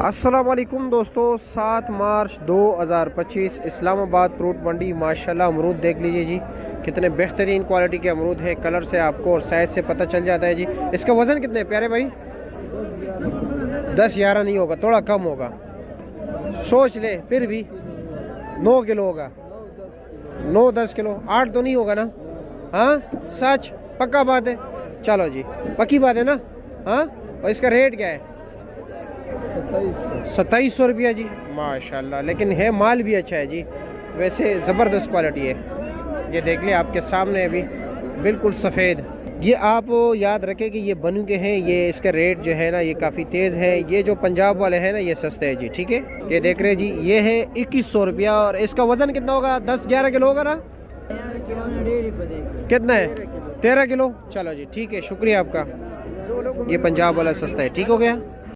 अस्सलाम वालेकुम दोस्तों, 7 मार्च 2025 इस्लामाबाद फ्रूट मंडी। माशाल्लाह अमरूद देख लीजिए जी, कितने बेहतरीन क्वालिटी के अमरूद हैं। कलर से आपको और साइज़ से पता चल जाता है जी। इसका वज़न कितने है प्यारे भाई? 10-11 नहीं होगा, थोड़ा कम होगा। सोच ले फिर भी 9 किलो होगा। 9-10 किलो, 8 तो नहीं होगा ना? हाँ सच पक्का बात है? चलो जी, पक्की बात है ना? हाँ। और इसका रेट क्या है? 2700 रुपया जी। माशाल्लाह, लेकिन है माल भी अच्छा है जी। वैसे ज़बरदस्त क्वालिटी है। ये देख लें आपके सामने अभी बिल्कुल सफ़ेद। ये आप याद रखें कि ये बनू के हैं। ये इसका रेट जो है ना ये काफ़ी तेज़ है। ये जो पंजाब वाले हैं ना ये सस्ते हैं जी। ठीक है, ये देख रहे हैं जी, ये है 2100 रुपया। और इसका वज़न कितना होगा? 10-11 किलो होगा ना? कितना है? 13 किलो। चलो जी ठीक है, शुक्रिया आपका। ये पंजाब वाला सस्ता है। ठीक हो गया।